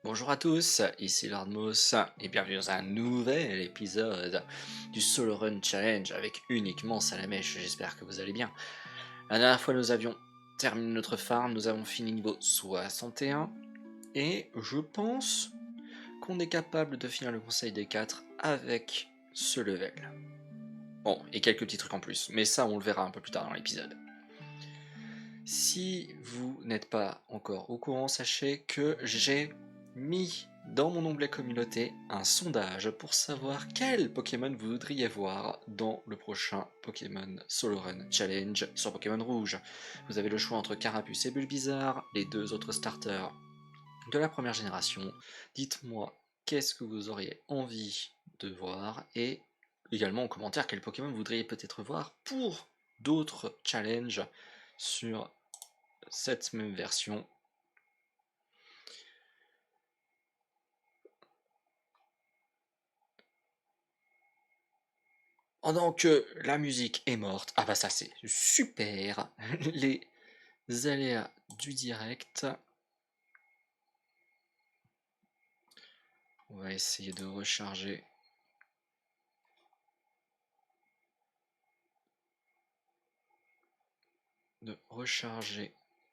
Bonjour à tous, ici Lordmos et bienvenue dans un nouvel épisode du Solo Run Challenge avec uniquement Salamèche, j'espère que vous allez bien. La dernière fois nous avions terminé notre farm, nous avons fini niveau 61 et je pense qu'on est capable de finir le conseil des 4 avec ce level. Bon, et quelques petits trucs en plus, mais ça on le verra un peu plus tard dans l'épisode. Si vous n'êtes pas encore au courant, sachez que j'ai mis dans mon onglet communauté un sondage pour savoir quel Pokémon vous voudriez voir dans le prochain Pokémon Solo Run Challenge sur Pokémon Rouge. Vous avez le choix entre Carapuce et Bulbizarre, les deux autres starters de la première génération. Dites-moi qu'est-ce que vous auriez envie de voir et également en commentaire quel Pokémon vous voudriez peut-être voir pour d'autres challenges sur cette même version. Pendant que la musique est morte, ah bah ça c'est super, les aléas du direct. On va essayer de recharger.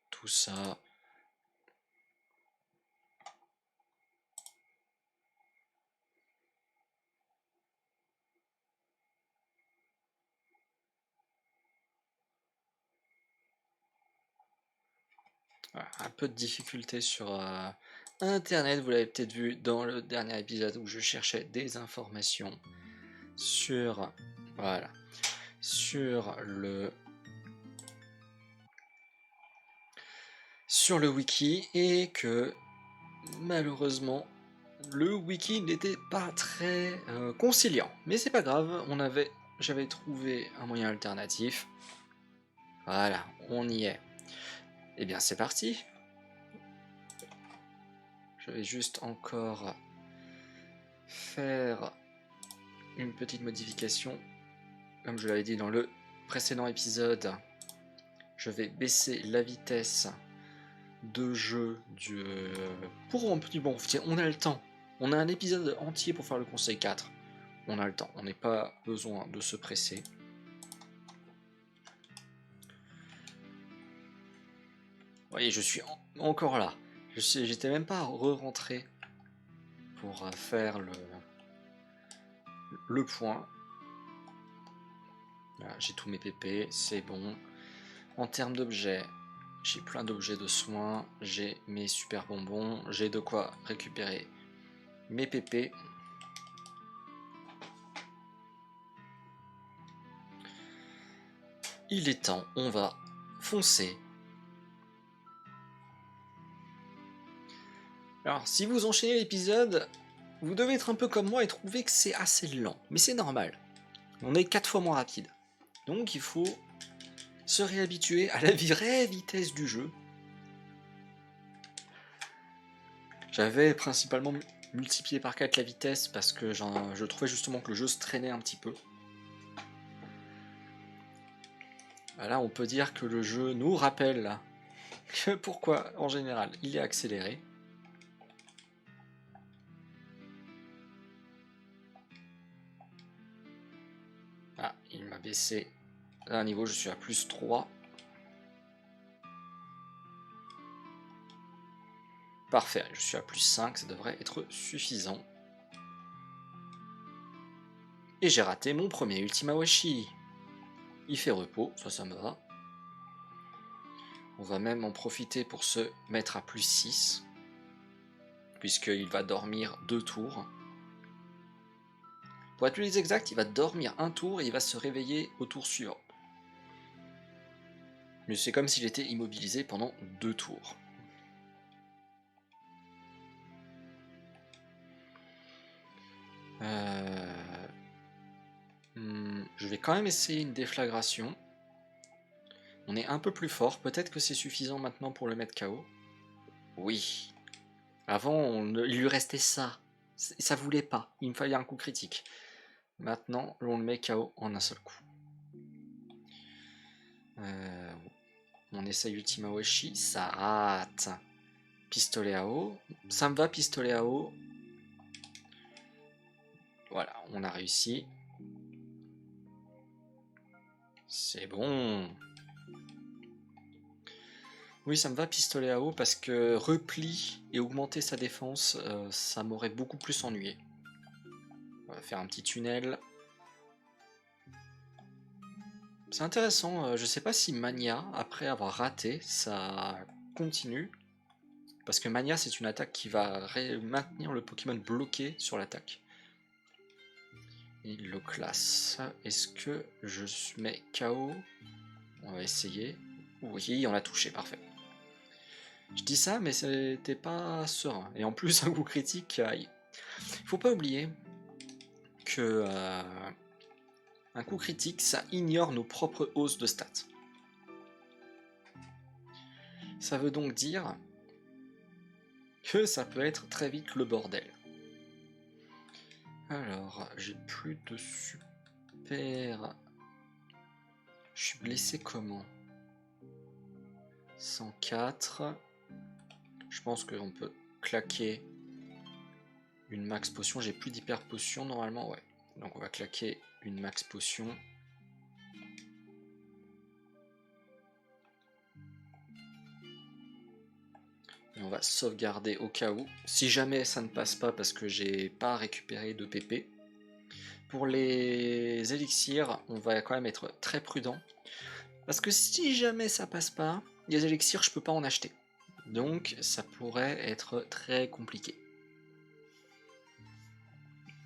Tout ça. Voilà, un peu de difficulté sur internet, vous l'avez peut-être vu dans le dernier épisode où je cherchais des informations sur, voilà, sur le wiki et que malheureusement le wiki n'était pas très conciliant, mais c'est pas grave, j'avais trouvé un moyen alternatif. Voilà, on y est. Et bien c'est parti. Je vais juste encore faire une petite modification. Comme je l'avais dit dans le précédent épisode, je vais baisser la vitesse de jeu pour un petit bon. On a le temps. On a un épisode entier pour faire le conseil 4. On a le temps. On n'est pas besoin de se presser. Vous voyez, je suis encore là. J'étais même pas re-rentré pour faire le point. Voilà, j'ai tous mes PP, c'est bon. En termes d'objets, j'ai plein d'objets de soins, j'ai mes super bonbons, j'ai de quoi récupérer mes PP. Il est temps, on va foncer. Alors, si vous enchaînez l'épisode, vous devez être un peu comme moi et trouver que c'est assez lent. Mais c'est normal. On est 4 fois moins rapide. Donc il faut se réhabituer à la vraie vitesse du jeu. J'avais principalement multiplié par 4 la vitesse parce que je trouvais justement que le jeu se traînait un petit peu. Là, on peut dire que le jeu nous rappelle que pourquoi, en général, il est accéléré. Ah, il m'a baissé d'un niveau, je suis à plus 3. Parfait, je suis à plus 5, ça devrait être suffisant. Et j'ai raté mon premier Ultima Washi. Il fait repos, ça me va. On va même en profiter pour se mettre à plus 6. Puisqu'il va dormir 2 tours. Pour être plus exact, il va dormir un tour et il va se réveiller au tour suivant. Mais c'est comme s'il était immobilisé pendant 2 tours. Je vais quand même essayer une déflagration. On est un peu plus fort, peut-être que c'est suffisant maintenant pour le mettre KO. Oui. Avant, il lui restait ça. Ça voulait pas, il me fallait un coup critique. Maintenant, on le met KO en un seul coup. On essaye Ultima Washi, ça rate. pistolet à eau. Ça me va, pistolet à eau. Voilà, on a réussi. C'est bon. Oui, ça me va, pistolet à eau, parce que repli et augmenter sa défense, ça m'aurait beaucoup plus ennuyé. On va faire un petit tunnel. C'est intéressant, je sais pas si Mania, après avoir raté, ça continue. Parce que Mania, c'est une attaque qui va maintenir le Pokémon bloqué sur l'attaque. Il le classe. Est-ce que je mets KO? On va essayer. Oui, on l'a touché, parfait. Je dis ça, mais c'était pas serein. Et en plus, un coup critique, aïe. Faut pas oublier que un coup critique, ça ignore nos propres hausses de stats. Ça veut donc dire que ça peut être très vite le bordel. Alors, j'ai plus de super... Je suis blessé comment? 104. Je pense qu'on peut claquer une max potion. J'ai plus d'hyper potion normalement, ouais. Donc on va claquer une max potion. Et on va sauvegarder au cas où. Si jamais ça ne passe pas parce que j'ai pas récupéré de PP. Pour les élixirs, on va quand même être très prudent. Parce que si jamais ça passe pas, les élixirs, je peux pas en acheter. Donc ça pourrait être très compliqué.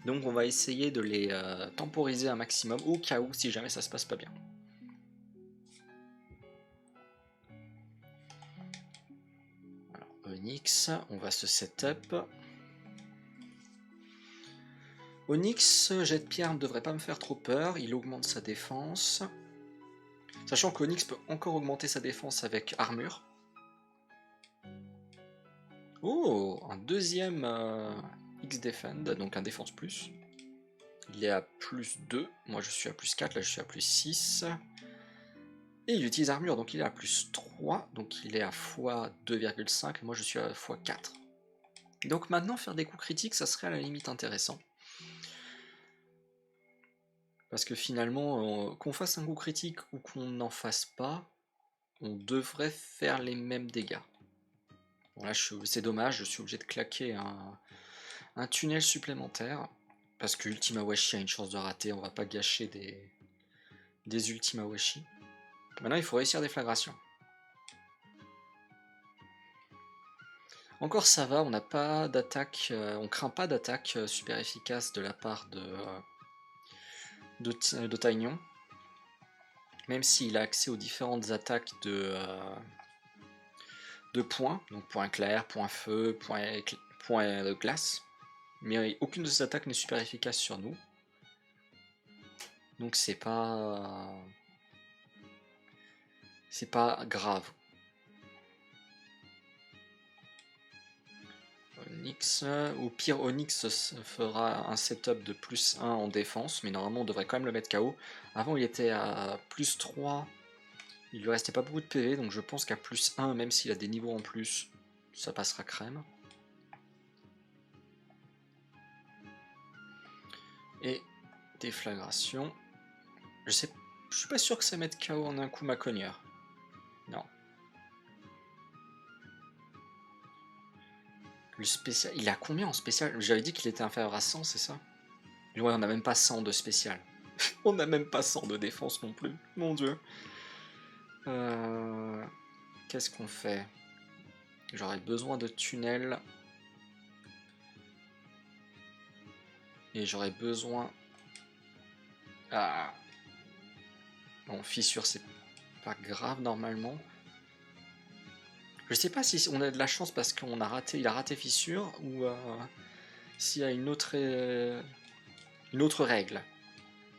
Donc on va essayer de les temporiser un maximum au cas où si jamais ça se passe pas bien. Alors Onyx, on va se setup. Onyx, jet de pierre ne devrait pas me faire trop peur, il augmente sa défense. Sachant qu'Onyx peut encore augmenter sa défense avec armure. Oh, un deuxième X-Defend, donc un défense plus. Il est à plus 2, moi je suis à plus 4, là je suis à plus 6. Et il utilise armure, donc il est à plus 3, donc il est à x2,5, et moi je suis à x4. Donc maintenant faire des coups critiques, ça serait à la limite intéressant. Parce que finalement, qu'on fasse un coup critique ou qu'on n'en fasse pas, on devrait faire les mêmes dégâts. Bon là c'est dommage, je suis obligé de claquer un tunnel supplémentaire. Parce que Ultima Washi a une chance de rater, on va pas gâcher des Ultima Washi. Maintenant il faut réussir des flagrations. Encore ça va, on n'a pas d'attaque, on craint pas d'attaque super efficace de la part de Taignon. Même s'il a accès aux différentes attaques de points, donc point clair, point feu, point de glace. Mais aucune de ces attaques n'est super efficace sur nous. Donc c'est pas grave. Onyx, au pire Onyx fera un setup de plus 1 en défense, mais normalement on devrait quand même le mettre KO. Avant il était à plus 3, il lui restait pas beaucoup de PV, donc je pense qu'à plus 1, même s'il a des niveaux en plus, ça passera crème. Et déflagration. Je suis pas sûr que ça mette KO en un coup ma cogneur. Non. Le spécial, il a combien en spécial? J'avais dit qu'il était inférieur à 100, c'est ça? Ouais, on a même pas 100 de spécial. On n'a même pas 100 de défense non plus. Mon dieu. Qu'est-ce qu'on fait? J'aurais besoin de tunnels. Et j'aurais besoin... Ah. Bon, fissure, c'est pas grave normalement. Je sais pas si on a de la chance parce qu'on a raté, il a raté fissure ou s'il y a une autre règle.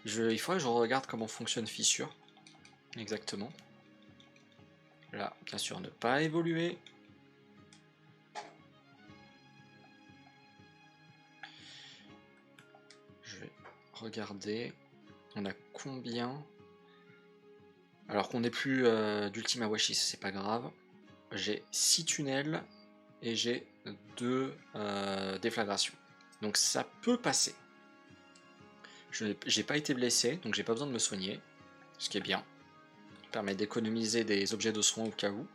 Il faudrait que je regarde comment fonctionne fissure. Exactement. Là, bien sûr, ne pas évoluer. Je vais regarder. On a combien? Alors qu'on n'est plus d'Ultima Washi, c'est pas grave. J'ai 6 tunnels. et j'ai 2 déflagrations. Donc ça peut passer. J'ai pas été blessé, donc j'ai pas besoin de me soigner, ce qui est bien. Ça permet d'économiser des objets de soins au cas où.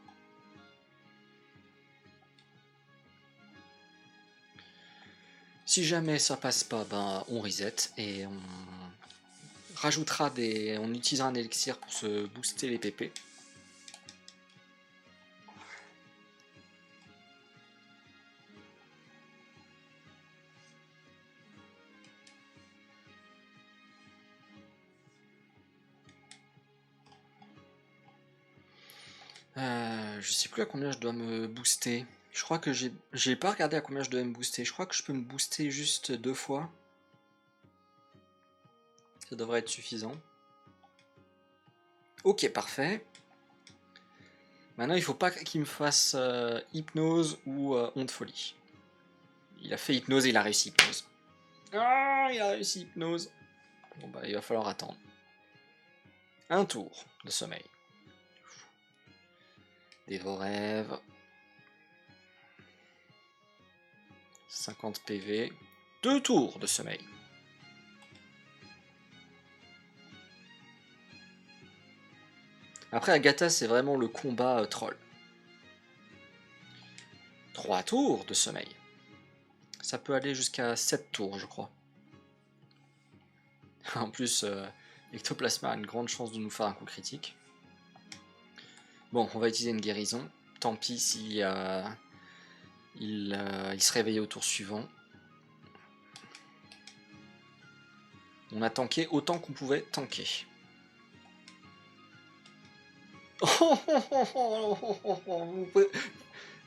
Si jamais ça passe pas, ben on reset et on rajoutera on utilisera un élixir pour se booster les PP. Je sais plus à combien je dois me booster. Je crois que j'ai pas regardé à combien je dois me booster. Je crois que je peux me booster juste 2 fois. Ça devrait être suffisant. Ok, parfait. Maintenant, il faut pas qu'il me fasse hypnose ou onde folie. Il a fait hypnose et il a réussi hypnose. Ah, il a réussi hypnose. Bon bah, il va falloir attendre. Un tour de sommeil. Des vos rêves. 50 PV. 2 tours de sommeil. Après, Agatha, c'est vraiment le combat troll. 3 tours de sommeil. Ça peut aller jusqu'à 7 tours, je crois. En plus, Ectoplasma a une grande chance de nous faire un coup critique. Bon, on va utiliser une guérison. Tant pis si il se réveille au tour suivant. On a tanké autant qu'on pouvait tanker.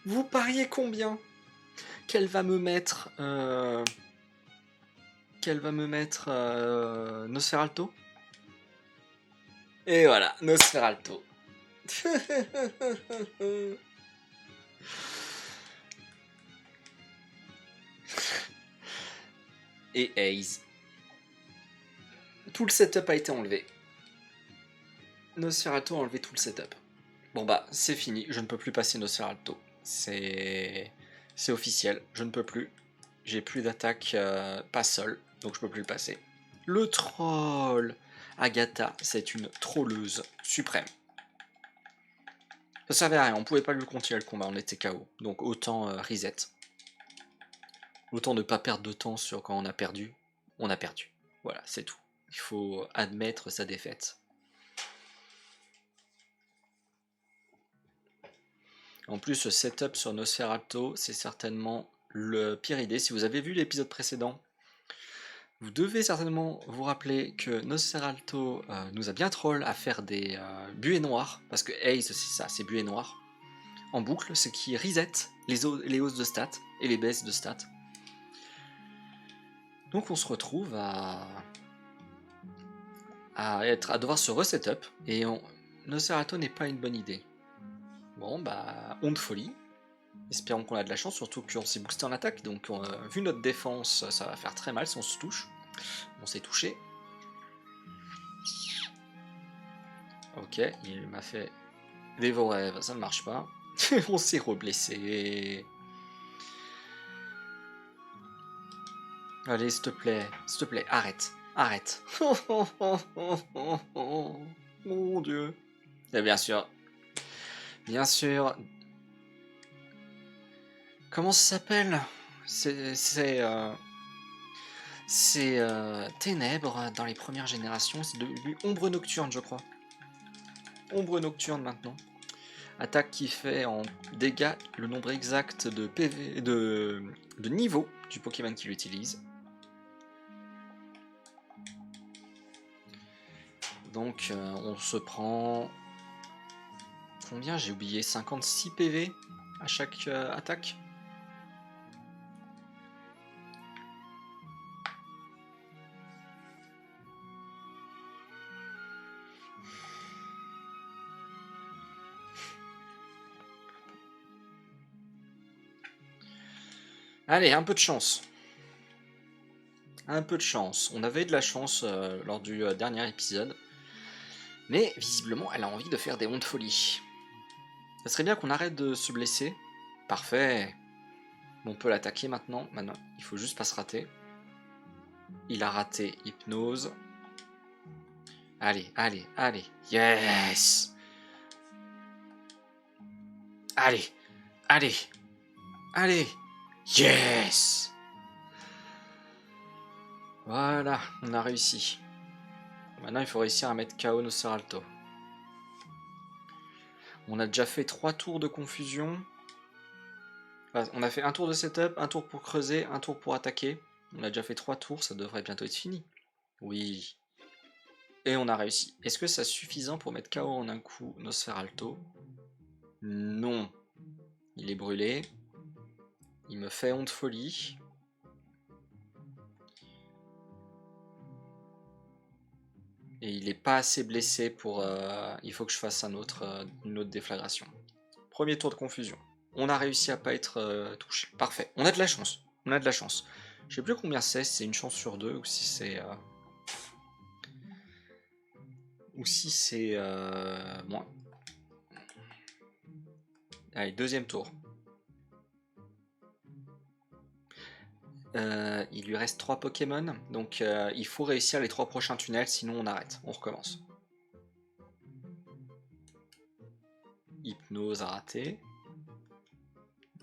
Vous pariez combien qu'elle va me mettre Nosferalto? Et voilà, Nosferalto. Et Haze. Tout le setup a été enlevé. Nosferalto a enlevé tout le setup. Bon bah, c'est fini, je ne peux plus passer Nosferalto. C'est officiel, je ne peux plus. J'ai plus d'attaque, pas seul, donc je peux plus le passer. Le troll Agatha, c'est une trolleuse suprême. Ça servait à rien, on pouvait pas lui continuer le combat, on était KO. Donc autant reset. Autant ne pas perdre de temps sur quand on a perdu. On a perdu. Voilà, c'est tout. Il faut admettre sa défaite. En plus, ce setup sur Nosferatu, c'est certainement le pire idée. Si vous avez vu l'épisode précédent, vous devez certainement vous rappeler que Nosferatu nous a bien troll à faire des buées noires, parce que Haze, c'est ça, c'est buées noires, en boucle, ce qui reset les hausses de stats et les baisses de stats. Donc on se retrouve à devoir se resetup, et Nosferatu n'est pas une bonne idée. Bon bah, honte folie. Espérons qu'on a de la chance, surtout qu'on s'est boosté en attaque, donc vu notre défense, ça va faire très mal si on se touche. On s'est touché. Ok, il m'a fait des vos rêves, ça ne marche pas. On s'est reblessé. Allez, s'il te plaît, arrête, arrête. Mon Dieu. Et bien sûr. Comment ça s'appelle? C'est Ténèbres dans les premières générations, c'est devenu Ombre Nocturne, je crois. Ombre Nocturne maintenant. Attaque qui fait en dégâts le nombre exact de PV, de niveau du Pokémon qui l'utilise. Donc on se prend... Combien? J'ai oublié, 56 PV à chaque attaque. Allez, un peu de chance. Un peu de chance. On avait de la chance lors du dernier épisode. Mais visiblement, elle a envie de faire des hontes folies. Ça serait bien qu'on arrête de se blesser. Parfait. Bon, on peut l'attaquer maintenant. Maintenant, il faut juste pas se rater. Il a raté Hypnose. Allez, allez, allez. Yes! Allez, allez, allez. Yes! Voilà, on a réussi. Maintenant, il faut réussir à mettre KO Nosferalto. On a déjà fait 3 tours de confusion. Enfin, on a fait un tour de setup, un tour pour creuser, un tour pour attaquer. On a déjà fait 3 tours, ça devrait bientôt être fini. Oui. Et on a réussi. Est-ce que c'est suffisant pour mettre KO en un coup Nosferalto? Non. Il est brûlé. Il me fait honte folie. Et il n'est pas assez blessé pour... il faut que je fasse une autre déflagration. Premier tour de confusion. On a réussi à pas être touché. Parfait. On a de la chance. On a de la chance. Je sais plus combien c'est, si c'est une chance sur 2 ou si c'est... ou si c'est moins. Allez, deuxième tour. Il lui reste 3 Pokémon, donc il faut réussir les 3 prochains tunnels, sinon on arrête, on recommence. Hypnose a raté.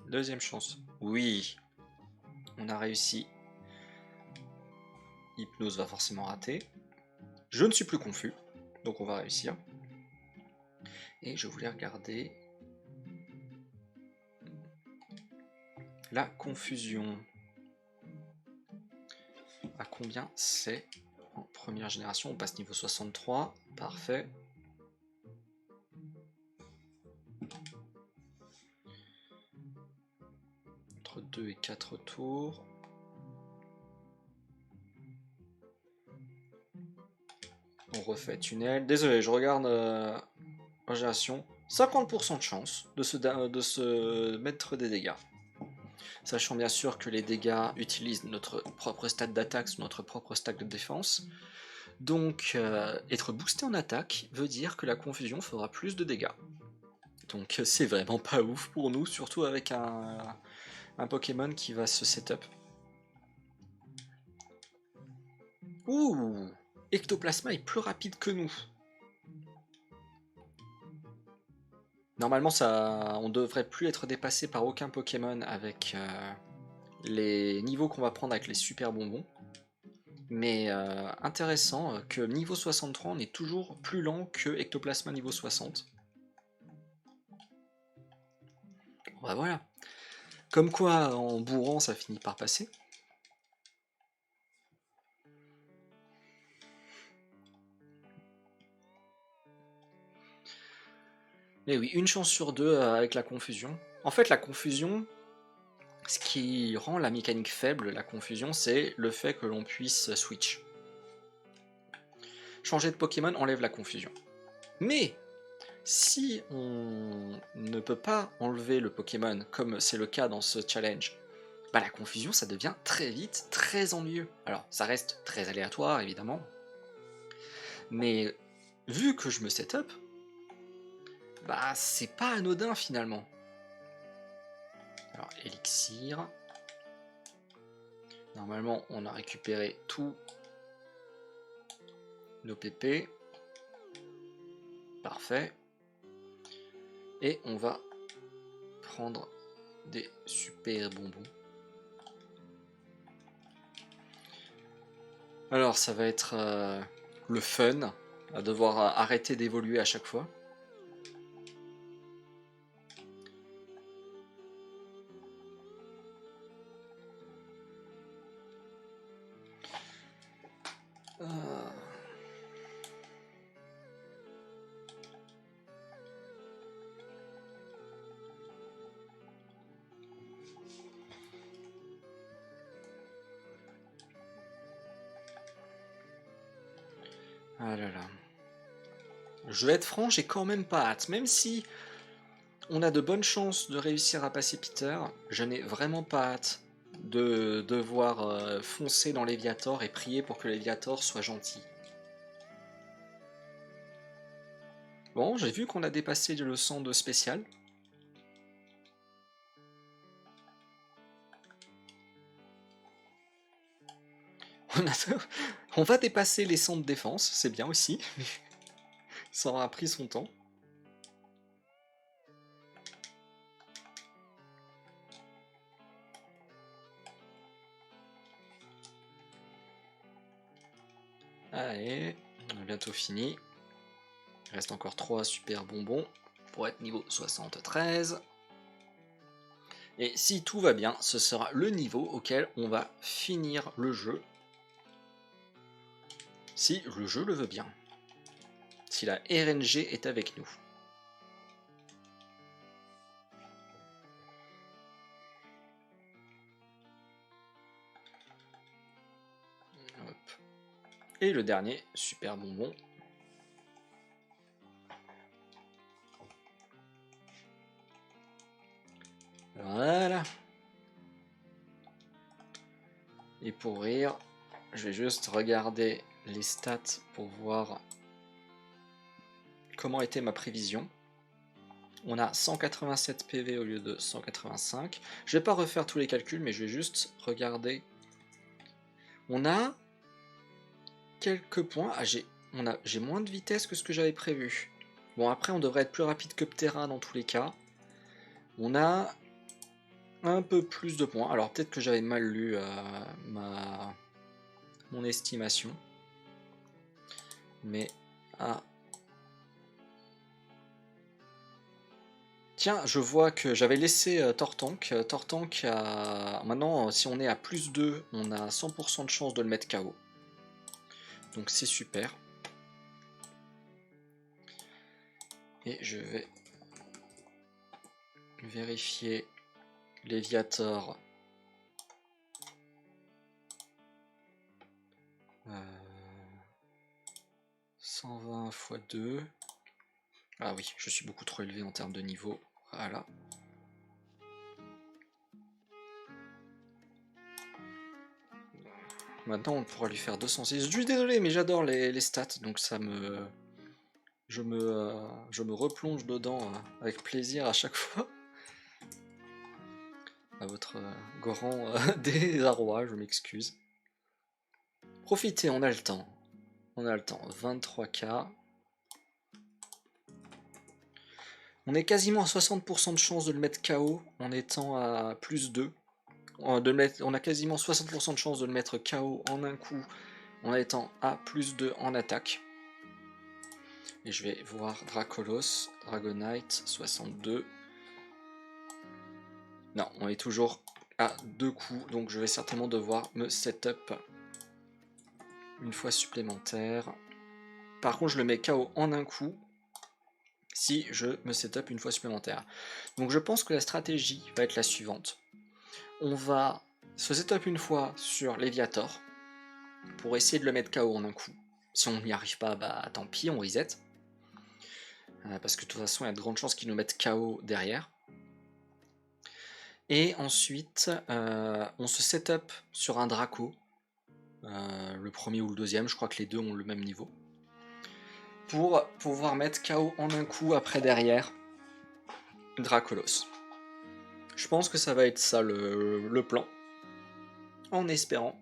Deuxième chance. Oui, on a réussi. Hypnose va forcément rater. Je ne suis plus confus, donc on va réussir. Et je voulais regarder la confusion. À combien c'est en première génération? On passe niveau 63, parfait. Entre 2 et 4 tours. On refait tunnel. Désolé, je regarde en génération. 50% de chance de se mettre des dégâts. Sachant bien sûr que les dégâts utilisent notre propre stack d'attaque sur notre propre stack de défense. Donc être boosté en attaque veut dire que la confusion fera plus de dégâts. Donc c'est vraiment pas ouf pour nous, surtout avec un Pokémon qui va se setup. Ouh! Ectoplasma est plus rapide que nous. Normalement, on devrait plus être dépassé par aucun Pokémon avec les niveaux qu'on va prendre avec les super bonbons. Mais intéressant que niveau 63, on est toujours plus lent que Ectoplasma niveau 60. Bah voilà. Comme quoi, en bourrant, ça finit par passer. Mais oui, une chance sur 2 avec la confusion. En fait, la confusion, ce qui rend la mécanique faible, la confusion, c'est le fait que l'on puisse switch. Changer de Pokémon enlève la confusion. Mais si on ne peut pas enlever le Pokémon, comme c'est le cas dans ce challenge, bah la confusion, ça devient très vite très ennuyeux. Alors, ça reste très aléatoire, évidemment. Mais vu que je me setup, bah c'est pas anodin finalement. Alors, élixir. Normalement, on a récupéré tous nos PP. Parfait. Et on va prendre des super bonbons. Alors, ça va être le fun, à devoir arrêter d'évoluer à chaque fois. Ah là là. Je vais être franc, j'ai quand même pas hâte. Même si on a de bonnes chances de réussir à passer Peter, je n'ai vraiment pas hâte de devoir foncer dans Léviator et prier pour que Léviator soit gentil. Bon, j'ai vu qu'on a dépassé le 100 de spécial. On va dépasser les 100 de défense, c'est bien aussi. Ça aura pris son temps. Allez, on a bientôt fini. Il reste encore 3 super bonbons pour être niveau 73. Et si tout va bien, ce sera le niveau auquel on va finir le jeu. Si le jeu le veut bien. Si la RNG est avec nous. Hop. Et le dernier, super bonbon. Voilà. Et pour rire, je vais juste regarder les stats pour voir comment était ma prévision. On a 187 PV au lieu de 185. Je vais pas refaire tous les calculs, mais je vais juste regarder. On a quelques points. Ah, j'ai moins de vitesse que ce que j'avais prévu. Bon, après, on devrait être plus rapide que Ptera dans tous les cas. On a un peu plus de points. Alors, peut-être que j'avais mal lu mon estimation. Mais... Ah. Tiens, je vois que j'avais laissé Tortank. Tortank a... Maintenant, si on est à plus 2, on a 100% de chance de le mettre KO. Donc c'est super. Et je vais vérifier Léviator. 120 x 2. Ah oui, je suis beaucoup trop élevé en termes de niveau. Voilà. Maintenant, on pourra lui faire 206. Je suis désolé, mais j'adore les stats, donc ça me... Je me replonge dedans avec plaisir à chaque fois. À votre grand désarroi, je m'excuse. Profitez, on a le temps. On a le temps. 23K. On est quasiment à 60% de chance de le mettre KO en étant à plus 2. On a quasiment 60% de chance de le mettre KO en un coup en étant à plus 2 en attaque. Et je vais voir Dracolos, Dragonite, 62. Non, on est toujours à 2 coups, donc je vais certainement devoir me setup une fois supplémentaire. Par contre, je le mets KO en un coup si je me setup une fois supplémentaire. Donc je pense que la stratégie va être la suivante. On va se setup une fois sur Léviator pour essayer de le mettre KO en un coup. Si on n'y arrive pas, bah tant pis, on reset. Parce que de toute façon, il y a de grandes chances qu'il nous mette KO derrière. Et ensuite, on se setup sur un Draco. Le premier ou le deuxième, je crois que les deux ont le même niveau. Pour pouvoir mettre KO en un coup après derrière Dracolos. Je pense que ça va être ça le plan. En espérant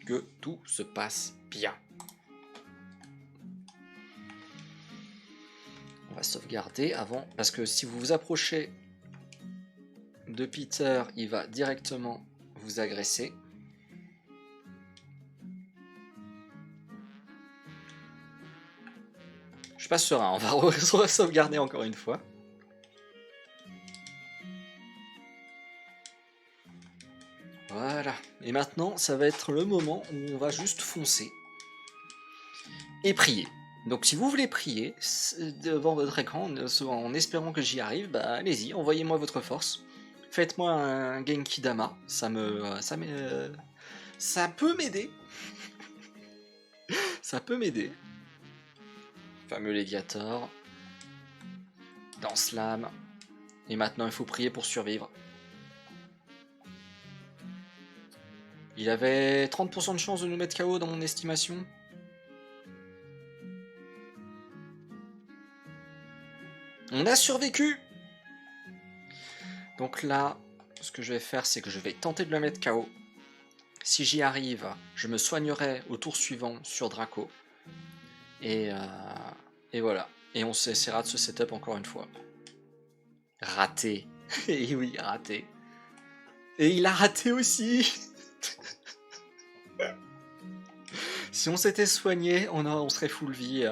que tout se passe bien. On va sauvegarder avant, parce que si vous vous approchez de Peter, il va directement vous agresser. Je suis pas serein, on va sauvegarder encore une fois. Voilà, et maintenant ça va être le moment où on va juste foncer et prier. Donc si vous voulez prier devant votre écran en espérant que j'y arrive, bah allez-y, envoyez-moi votre force. Faites-moi un Genki Dama, ça peut m'aider. Ça peut m'aider. Fameux Léviator. Lance-lame. Et maintenant il faut prier pour survivre. Il avait 30% de chance de nous mettre KO dans mon estimation. On a survécu. Donc là, ce que je vais faire, c'est que je vais tenter de le mettre KO. Si j'y arrive, je me soignerai au tour suivant sur Draco. Et voilà. Et on essaiera de se setup encore une fois. Raté. Et oui, raté. Et il a raté aussi. Si on s'était soigné, on serait full vie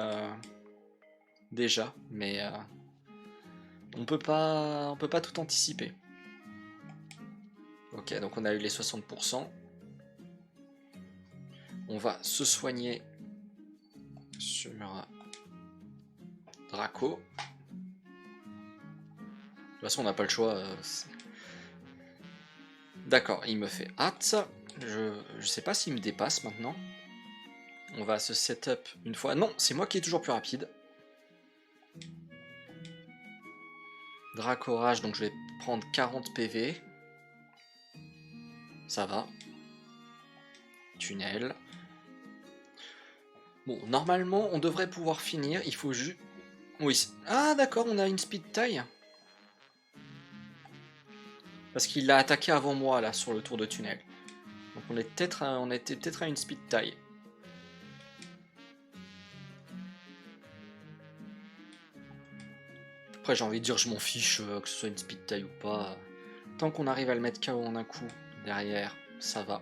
déjà. Mais on peut pas tout anticiper. Ok, donc on a eu les 60%. On va se soigner sur Draco. De toute façon, on n'a pas le choix. D'accord, il me fait hâte. Je sais pas s'il me dépasse maintenant. On va se setup une fois. Non, c'est moi qui est toujours plus rapide. Draco Rage, donc je vais prendre 40 PV. Ça va. Tunnel. Bon, normalement, on devrait pouvoir finir. Il faut juste... Oui. Ah, d'accord, on a une speed taille. Parce qu'il l'a attaqué avant moi, là, sur le tour de tunnel. Donc on était peut-être à une speed taille. Après, j'ai envie de dire, je m'en fiche que ce soit une speed taille ou pas. Tant qu'on arrive à le mettre KO en un coup derrière, ça va.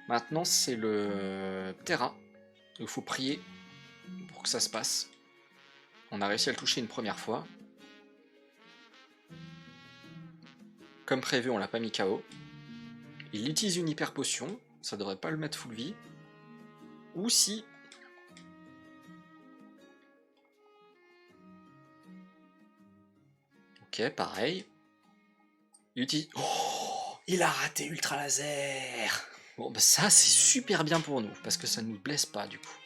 Maintenant, c'est le Terra. Il faut prier pour que ça se passe. On a réussi à le toucher une première fois. Comme prévu, on l'a pas mis KO. Il utilise une hyper potion. Ça devrait pas le mettre full vie. Ou si... Ok, pareil. Il utilise... Oh, il a raté Ultra Laser. Bon, bah ça, c'est super bien pour nous, parce que ça ne nous blesse pas, du coup.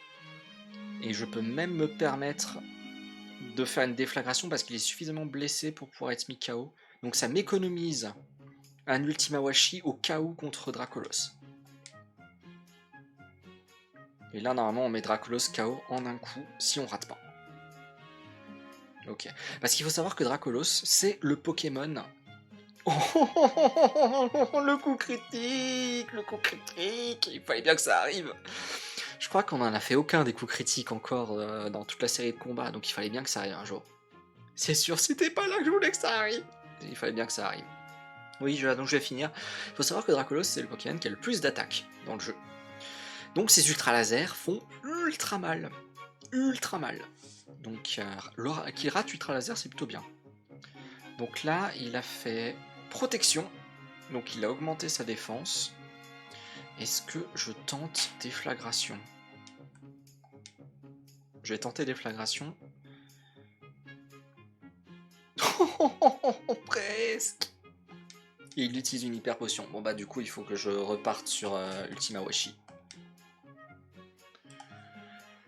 Et je peux même me permettre de faire une déflagration, parce qu'il est suffisamment blessé pour pouvoir être mis KO. Donc ça m'économise un Ultima Washi au KO contre Dracolos. Et là, normalement, on met Dracolos KO en un coup, si on rate pas. Ok. Parce qu'il faut savoir que Dracolos, c'est le Pokémon... Oh, le coup critique, le coup critique, il fallait bien que ça arrive. Je crois qu'on en a fait aucun des coups critiques encore dans toute la série de combats, donc il fallait bien que ça arrive un jour. C'est sûr, c'était pas là que je voulais que ça arrive. Il fallait bien que ça arrive. Oui, donc je vais finir. Il faut savoir que Dracolos, c'est le Pokémon qui a le plus d'attaques dans le jeu. Donc ces ultra lasers font ultra mal. Ultra mal. Donc qu'il rate ultra laser, c'est plutôt bien. Donc là, il a fait protection. Donc il a augmenté sa défense. Est-ce que je tente déflagration? Je vais tenter déflagration. Presque. Et il utilise une hyper potion. Bon bah du coup il faut que je reparte sur Ultima Washi.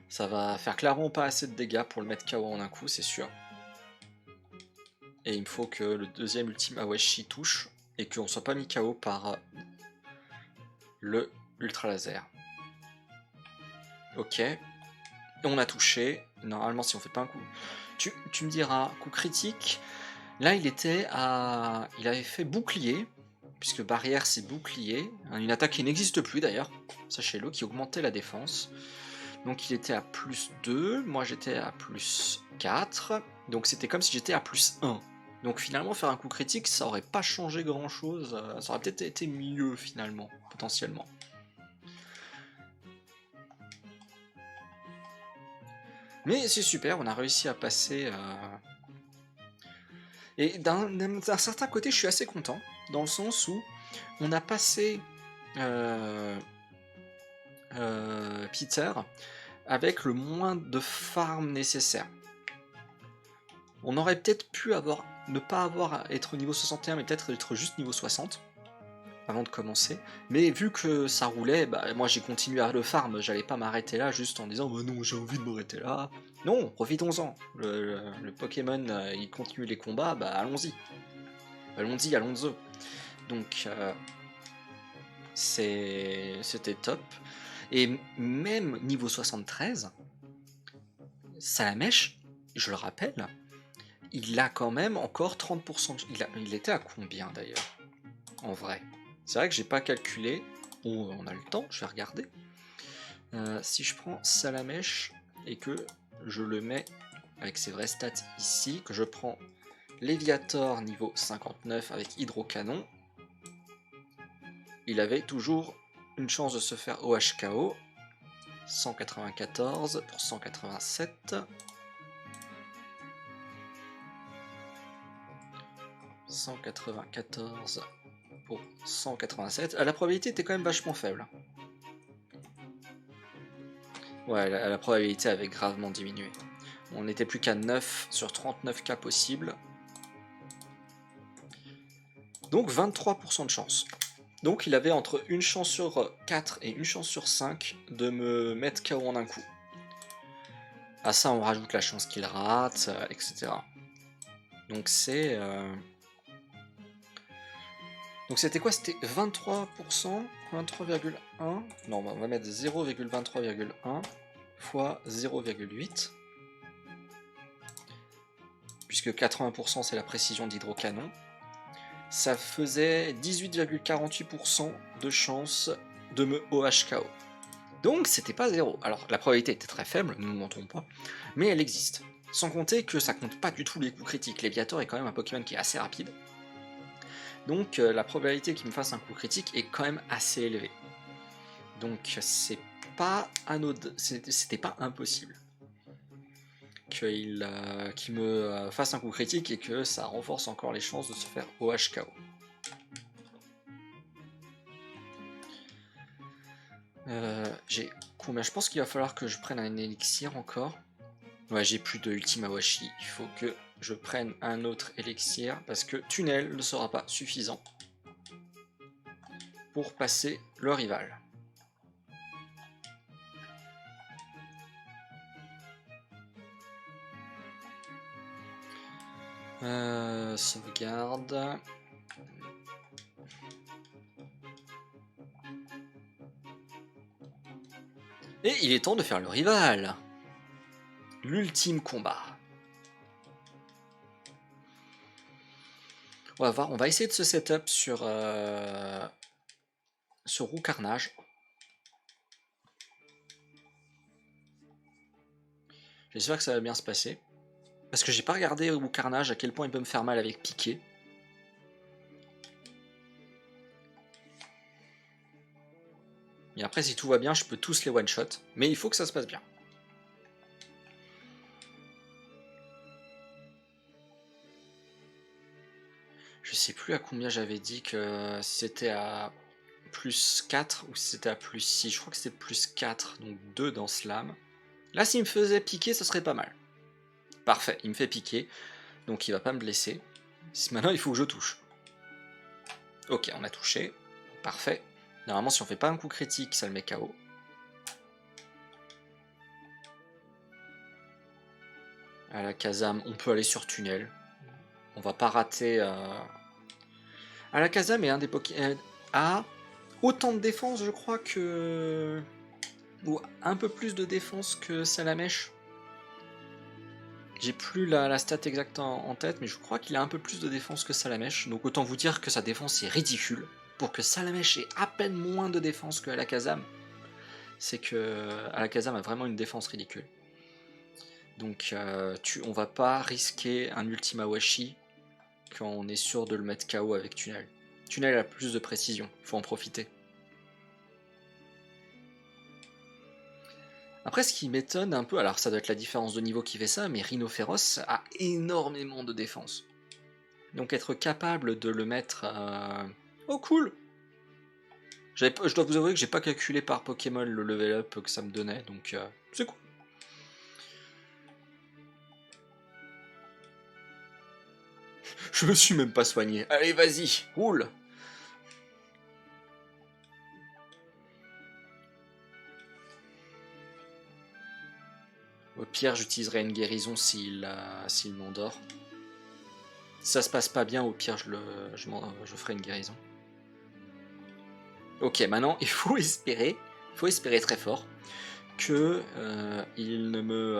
Ça va faire clairement pas assez de dégâts pour le mettre KO en un coup, c'est sûr. Et il me faut que le deuxième Ultima Washi touche et qu'on soit pas mis KO par le Ultra Laser. Ok. Et on a touché. Normalement si on fait pas un coup... Tu me diras, coup critique. Là il était à... Il avait fait bouclier. Puisque barrière c'est bouclier. Une attaque qui n'existe plus d'ailleurs. Sachez-le, qui augmentait la défense. Donc il était à plus 2. Moi j'étais à plus 4. Donc c'était comme si j'étais à plus 1. Donc finalement faire un coup critique ça aurait pas changé grand chose. Ça aurait peut-être été mieux finalement, potentiellement. Mais c'est super, on a réussi à passer... Et d'un certain côté, je suis assez content, dans le sens où on a passé Peter avec le moins de farm nécessaire. On aurait peut-être pu ne pas être au niveau 61, mais peut-être être juste niveau 60 avant de commencer. Mais vu que ça roulait, bah, moi j'ai continué à le farm, j'allais pas m'arrêter là juste en disant bah non j'ai envie de m'arrêter là. Non, profitons-en. Le Pokémon il continue les combats, bah allons-y. Allons-y, allons-y. Donc c'était top. Et même niveau 73, Salamèche, je le rappelle, il a quand même encore 30%. Il était à combien d'ailleurs? En vrai. C'est vrai que j'ai pas calculé. On a le temps, je vais regarder. Si je prends Salamèche et que je le mets avec ses vraies stats ici, que je prends Léviator niveau 59 avec Hydrocanon, il avait toujours une chance de se faire OHKO. 194 pour 187. 194 pour 187. La probabilité était quand même vachement faible. Ouais, la probabilité avait gravement diminué. On n'était plus qu'à 9 sur 39 cas possibles. Donc 23% de chance. Donc il avait entre une chance sur 4 et une chance sur 5 de me mettre KO en un coup. À ça on rajoute la chance qu'il rate, etc. Donc c'est... Donc c'était quoi? C'était 23%, 23,1. Non, on va mettre 0,23,1 fois 0,8. Puisque 80% c'est la précision d'hydrocanon. Ça faisait 18,48% de chance de me OHKO. Donc c'était pas 0. Alors la probabilité était très faible, ne nous mentons pas, mais elle existe. Sans compter que ça compte pas du tout les coups critiques. Léviator est quand même un Pokémon qui est assez rapide. Donc la probabilité qu'il me fasse un coup critique est quand même assez élevée. Donc c'est pas anodin, c'était pas impossible qu'il me fasse un coup critique et que ça renforce encore les chances de se faire OHKO. J'ai combien? Je pense qu'il va falloir que je prenne un élixir encore. Ouais, j'ai plus de Ultima Washi. Il faut que je prenne un autre élixir parce que tunnel ne sera pas suffisant pour passer le rival. Sauvegarde. Et il est temps de faire le rival. L'ultime combat. On va voir, on va essayer de se setup sur Roux Carnage. J'espère que ça va bien se passer. Parce que j'ai pas regardé Roux Carnage à quel point il peut me faire mal avec Piqué. Et après, si tout va bien, je peux tous les one-shot. Mais il faut que ça se passe bien. Je sais plus à combien j'avais dit que c'était à plus 4 ou si c'était à plus 6. Je crois que c'était plus 4, donc 2 dans Slam. Là, s'il me faisait piquer, ce serait pas mal. Parfait, il me fait piquer. Donc il va pas me blesser. Maintenant, il faut que je touche. Ok, on a touché. Parfait. Normalement, si on fait pas un coup critique, ça le met KO. À la Kazam, on peut aller sur tunnel. On va pas rater... À la Kazam est un des Pokémon... a autant de défense, je crois, que... ou un peu plus de défense que Salamèche. J'ai plus la stat exacte en tête, mais je crois qu'il a un peu plus de défense que Salamèche. Donc autant vous dire que sa défense est ridicule. Pour que Salamèche ait à peine moins de défense que Alakazam, c'est que Alakazam a vraiment une défense ridicule. Donc on va pas risquer un Ultima Washi quand on est sûr de le mettre KO avec Tunnel. Tunnel a plus de précision, faut en profiter. Après, ce qui m'étonne un peu, alors ça doit être la différence de niveau qui fait ça, mais Rhinophéros a énormément de défense. Donc être capable de le mettre... Oh cool! Je dois vous avouer que j'ai pas calculé par Pokémon le level up que ça me donnait, donc c'est cool. Je me suis même pas soigné. Allez, vas-y, roule! Au pire, j'utiliserai une guérison s'il m'endort. Si ça se passe pas bien, au pire, je ferai une guérison. Ok, maintenant, il faut espérer très fort que il ne me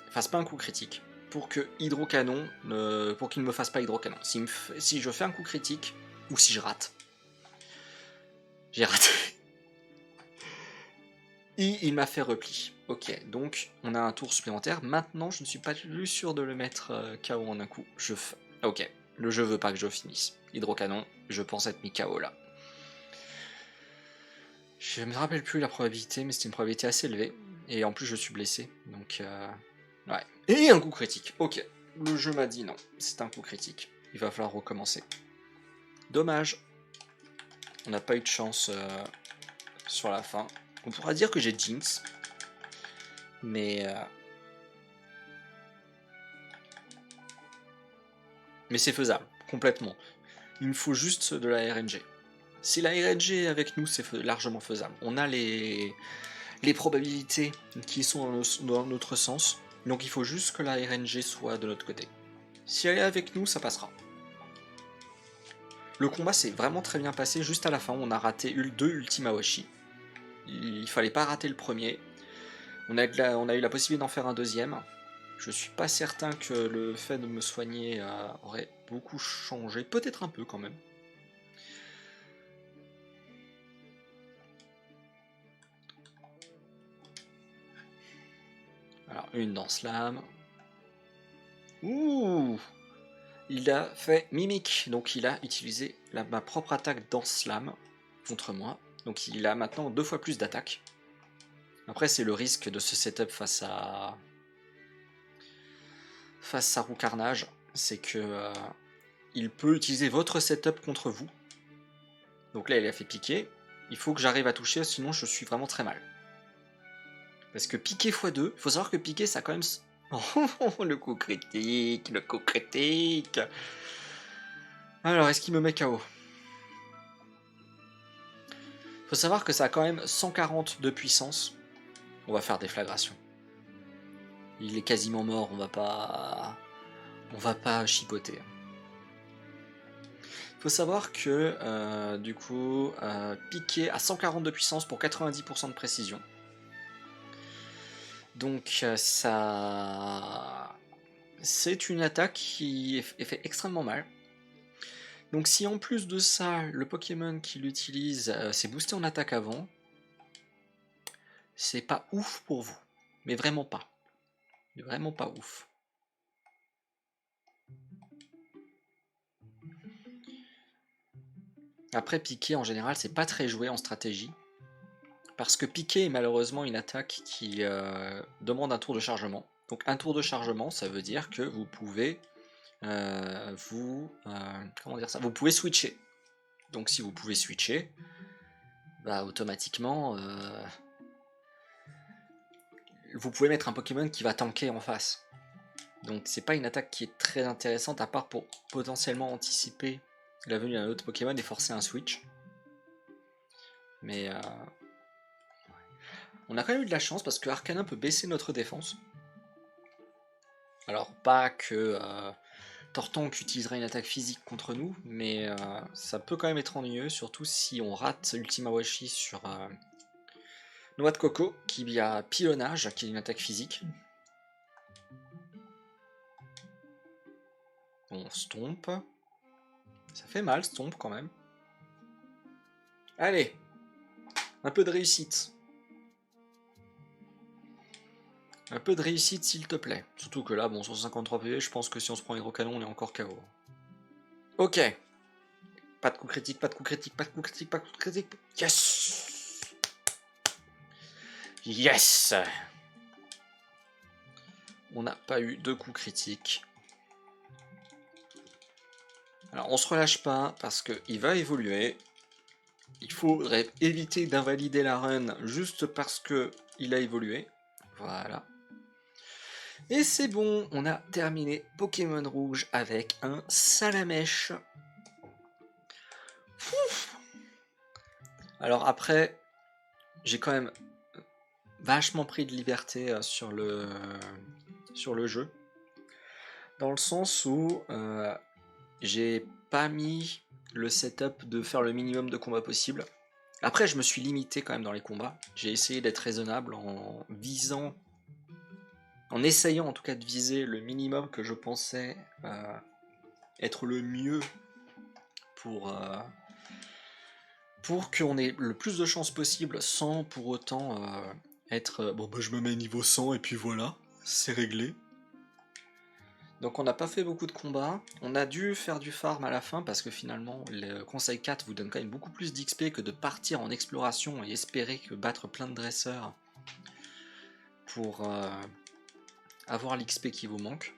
fasse pas un coup critique. Pour que Hydrocanon, pour qu'il ne me fasse pas Hydrocanon. Si je fais un coup critique, ou si je rate, J'ai raté. Et il m'a fait repli. Ok, donc on a un tour supplémentaire. Maintenant, je ne suis pas plus sûr de le mettre KO en un coup. Ok, le jeu veut pas que je finisse. Hydrocanon, je pense être mis KO là. Je me rappelle plus la probabilité, mais c'était une probabilité assez élevée. Et en plus, je suis blessé. Donc, ouais. Et un coup critique. Ok, le jeu m'a dit non. C'est un coup critique. Il va falloir recommencer. Dommage. On n'a pas eu de chance sur la fin. On pourra dire que j'ai Jinx. Mais c'est faisable, complètement. Il me faut juste de la RNG. Si la RNG est avec nous, c'est largement faisable. On a les probabilités qui sont dans notre sens. Donc il faut juste que la RNG soit de notre côté. Si elle est avec nous, ça passera. Le combat s'est vraiment très bien passé. Juste à la fin, on a raté 2 Ultima Washi. Il fallait pas rater le premier. On a eu la possibilité d'en faire un deuxième. Je suis pas certain que le fait de me soigner aurait beaucoup changé. Peut-être un peu quand même. Alors, une danse lame. Ouh! Il a fait mimique, donc il a utilisé ma propre attaque danse lame contre moi. Donc il a maintenant 2 fois plus d'attaque. Après, c'est le risque de ce setup face à Roux Carnage. C'est que il peut utiliser votre setup contre vous. Donc là, il a fait piquer. Il faut que j'arrive à toucher, sinon je suis vraiment très mal. Parce que piquer x2, il faut savoir que piquer, ça a quand même... Oh, le coup critique, le coup critique. Alors, est-ce qu'il me met KO? Faut savoir que ça a quand même 140 de puissance. On va faire déflagration. Il est quasiment mort, on va pas chipoter. Faut savoir que du coup, piquer à 140 de puissance pour 90% de précision. Donc ça... C'est une attaque qui fait extrêmement mal. Donc si en plus de ça, le Pokémon qui l'utilise s'est boosté en attaque avant, c'est pas ouf pour vous. Mais vraiment pas. Vraiment pas ouf. Après, piquer en général, c'est pas très joué en stratégie. Parce que piquer est malheureusement une attaque qui demande un tour de chargement. Donc un tour de chargement, ça veut dire que vous pouvez comment dire ça, vous pouvez switcher. Donc si vous pouvez switcher, bah automatiquement vous pouvez mettre un Pokémon qui va tanker en face. Donc c'est pas une attaque qui est très intéressante à part pour potentiellement anticiper la venue d'un autre Pokémon et forcer un switch. Mais on a quand même eu de la chance parce que Arcanin peut baisser notre défense. Alors pas que Tortank utiliserait une attaque physique contre nous, mais ça peut quand même être ennuyeux, surtout si on rate Ultima Washi sur Noix de Coco, qui a Pilonnage, qui est une attaque physique. On stomp. Ça fait mal, stomp quand même. Allez, un peu de réussite. Un peu de réussite s'il te plaît. Surtout que là, bon, 153 PV, je pense que si on se prend Hydrocanon, on est encore KO. Ok. Pas de coup critique, pas de coup critique, pas de coup critique, pas de coup critique. Yes! Yes! On n'a pas eu de coup critique. Alors on se relâche pas parce qu'il va évoluer. Il faudrait éviter d'invalider la run juste parce que il a évolué. Voilà. Et c'est bon, on a terminé Pokémon Rouge avec un Salamèche. Alors après, j'ai quand même vachement pris de liberté sur le jeu. Dans le sens où j'ai pas mis le setup de faire le minimum de combats possible. Après, je me suis limité quand même dans les combats. J'ai essayé d'être raisonnable en visant, en essayant en tout cas de viser le minimum que je pensais être le mieux pour pour qu'on ait le plus de chances possible sans pour autant être bon bah je me mets niveau 100 et puis voilà, c'est réglé. Donc on n'a pas fait beaucoup de combats, on a dû faire du farm à la fin parce que finalement le conseil 4 vous donne quand même beaucoup plus d'XP que de partir en exploration et espérer que battre plein de dresseurs pour avoir l'XP qui vous manque.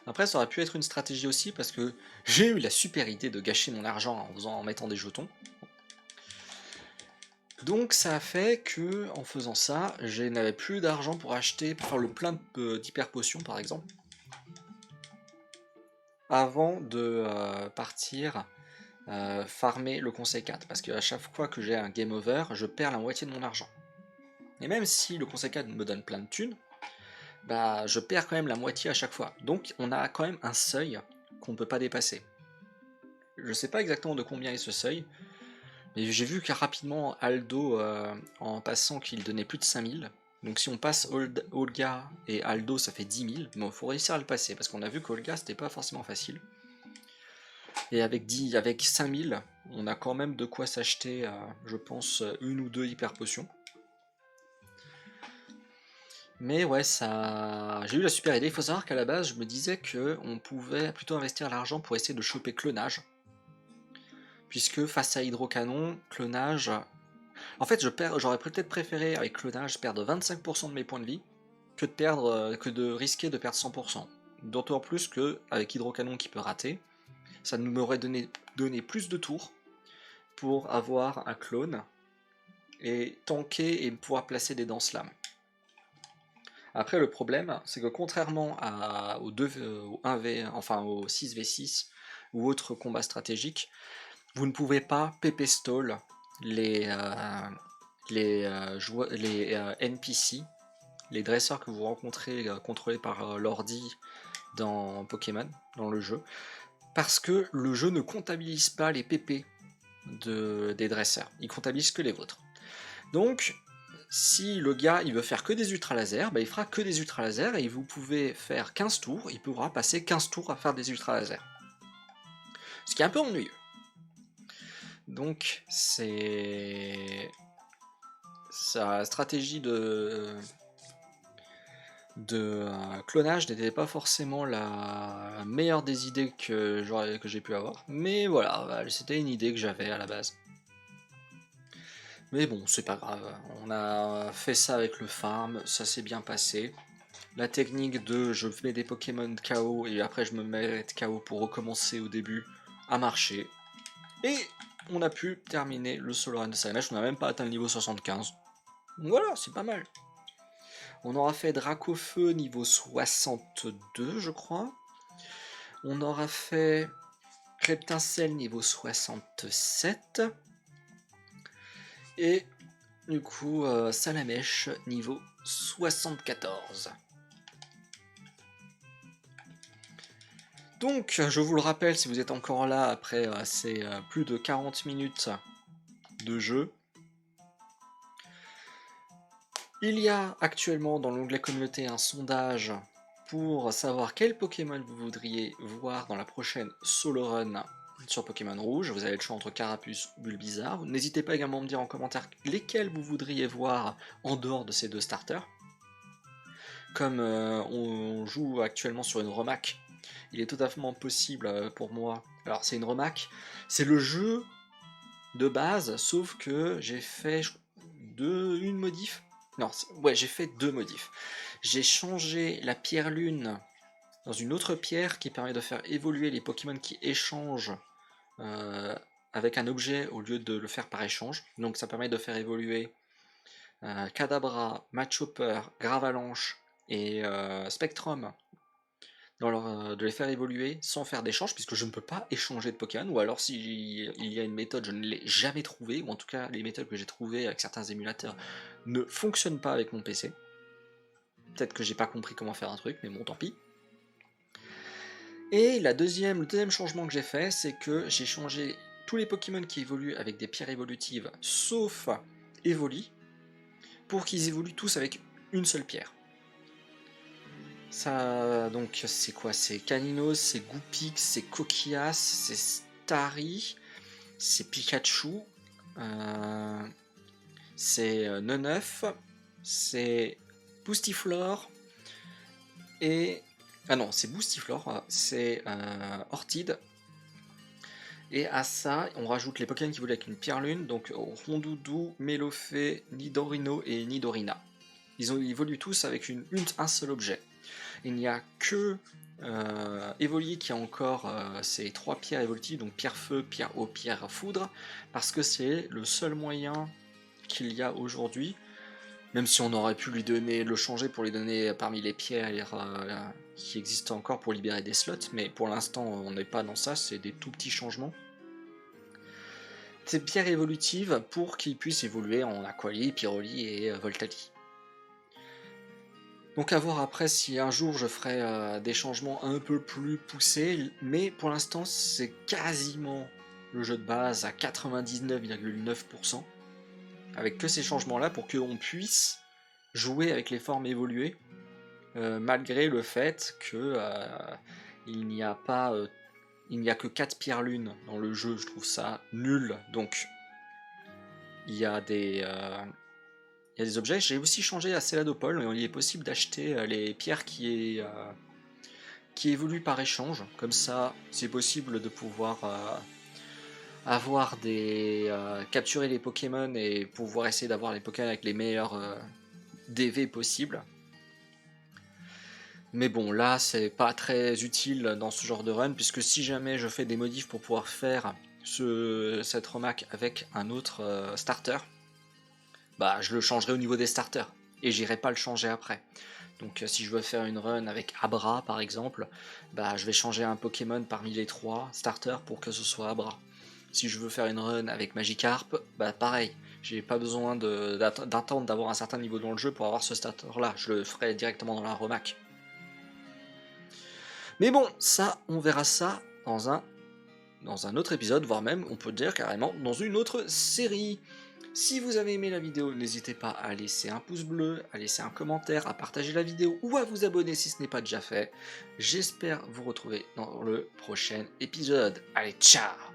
Après ça aurait pu être une stratégie aussi parce que j'ai eu la super idée de gâcher mon argent en mettant des jetons. Donc ça a fait que en faisant ça, je n'avais plus d'argent pour acheter, pour faire le plein d'hyper potions par exemple, avant de partir farmer le conseil 4, parce qu'à chaque fois que j'ai un game over, je perds la moitié de mon argent. Et même si le conseil 4 me donne plein de thunes, bah je perds quand même la moitié à chaque fois. Donc on a quand même un seuil qu'on ne peut pas dépasser. Je sais pas exactement de combien est ce seuil, mais j'ai vu que rapidement Aldo, en passant, qu'il donnait plus de 5000. Donc si on passe Olga et Aldo, ça fait 10 000, mais il faut réussir à le passer, parce qu'on a vu qu'Olga, c'était pas forcément facile. Et avec 5000, on a quand même de quoi s'acheter, je pense, une ou deux hyper potions. Mais ouais, ça, j'ai eu la super idée. Il faut savoir qu'à la base, je me disais qu'on pouvait plutôt investir l'argent pour essayer de choper clonage. Puisque face à hydrocanon, clonage... En fait, j'aurais peut-être préféré avec clonage perdre 25% de mes points de vie que de risquer de perdre 100%. D'autant plus que avec hydrocanon qui peut rater, ça m'aurait donné plus de tours pour avoir un clone et tanker et pouvoir placer des dents lames. Après le problème, c'est que contrairement au 1v, enfin au 6v6 ou autres combats stratégiques, vous ne pouvez pas PP stall les NPC, les dresseurs que vous rencontrez contrôlés par l'ordi dans Pokémon, dans le jeu, parce que le jeu ne comptabilise pas les PP des dresseurs, il comptabilise que les vôtres. Donc, si le gars il veut faire que des ultra lasers, bah, il fera que des ultra lasers et vous pouvez faire 15 tours, il pourra passer 15 tours à faire des ultra lasers. Ce qui est un peu ennuyeux. Donc, sa stratégie de clonage n'était pas forcément la meilleure des idées que j'ai pu avoir. Mais voilà, c'était une idée que j'avais à la base. Mais bon, c'est pas grave. On a fait ça avec le farm, ça s'est bien passé. La technique de je mets des Pokémon KO et après je me mets KO pour recommencer au début a marché. Et on a pu terminer le solo run de Salamèche, on n'a même pas atteint le niveau 75. Donc voilà, c'est pas mal. On aura fait Dracofeu niveau 62, je crois. On aura fait Reptincelle niveau 67. Et du coup, Salamèche niveau 74. Donc, je vous le rappelle, si vous êtes encore là après ces plus de 40 minutes de jeu, il y a actuellement dans l'onglet communauté un sondage pour savoir quel Pokémon vous voudriez voir dans la prochaine solo run sur Pokémon Rouge. Vous avez le choix entre Carapuce ou Bulbizarre. N'hésitez pas également à me dire en commentaire lesquels vous voudriez voir en dehors de ces deux starters. Comme on joue actuellement sur une remake, il est totalement possible pour moi. Alors c'est une remake, c'est le jeu de base, sauf que j'ai fait une modif. Non, ouais, j'ai fait deux modifs. J'ai changé la pierre lune dans une autre pierre qui permet de faire évoluer les Pokémon qui échangent avec un objet au lieu de le faire par échange. Donc ça permet de faire évoluer Kadabra, Machopper, Gravalanche et Spectrum, de les faire évoluer sans faire d'échange, puisque je ne peux pas échanger de Pokémon, ou alors s'il y a une méthode, je ne l'ai jamais trouvée, ou en tout cas les méthodes que j'ai trouvées avec certains émulateurs ne fonctionnent pas avec mon PC. Peut-être que j'ai pas compris comment faire un truc, mais bon, tant pis. Et le deuxième changement que j'ai fait, c'est que j'ai changé tous les Pokémon qui évoluent avec des pierres évolutives, sauf Evoli, pour qu'ils évoluent tous avec une seule pierre. Ça, donc c'est quoi? C'est Caninos, c'est Goupix, c'est Coquillas, c'est Starry, c'est Pikachu, c'est Neneuf, c'est Boostiflore, et... Ah non, c'est Boostiflore, c'est Ortide. Et à ça, on rajoute les Pokémon qui volent avec une pierre lune, donc Rondoudou, Mélofée, Nidorino et Nidorina. Ils évoluent tous avec un seul objet. Il n'y a que Evolier qui a encore ces 3 pierres évolutives, donc pierre feu, pierre eau, pierre foudre, parce que c'est le seul moyen qu'il y a aujourd'hui, même si on aurait pu le changer pour lui donner parmi les pierres qui existent encore pour libérer des slots, mais pour l'instant on n'est pas dans ça, c'est des tout petits changements. Ces pierres évolutives pour qu'ils puissent évoluer en Aquali, Pyroli et Voltali. Donc à voir après si un jour je ferai des changements un peu plus poussés, mais pour l'instant c'est quasiment le jeu de base à 99,9%, avec que ces changements là pour qu'on puisse jouer avec les formes évoluées, malgré le fait que il n'y a que 4 pierres lunes dans le jeu, je trouve ça nul. Donc il y a des objets. J'ai aussi changé à Céladopole, et il est possible d'acheter les pierres qui évoluent par échange. Comme ça, c'est possible de pouvoir capturer les Pokémon et pouvoir essayer d'avoir les Pokémon avec les meilleurs DV possibles. Mais bon, là, c'est pas très utile dans ce genre de run, puisque si jamais je fais des modifs pour pouvoir faire cette remac avec un autre starter, bah je le changerai au niveau des starters, et j'irai pas le changer après. Donc si je veux faire une run avec Abra par exemple, bah je vais changer un Pokémon parmi les 3 starters pour que ce soit Abra. Si je veux faire une run avec Magikarp, bah pareil, j'ai pas besoin d'attendre d'avoir un certain niveau dans le jeu pour avoir ce starter là, je le ferai directement dans la remac. Mais bon, ça, on verra ça dans un autre épisode, voire même, on peut dire carrément, dans une autre série. Si vous avez aimé la vidéo, n'hésitez pas à laisser un pouce bleu, à laisser un commentaire, à partager la vidéo ou à vous abonner si ce n'est pas déjà fait. J'espère vous retrouver dans le prochain épisode. Allez, ciao!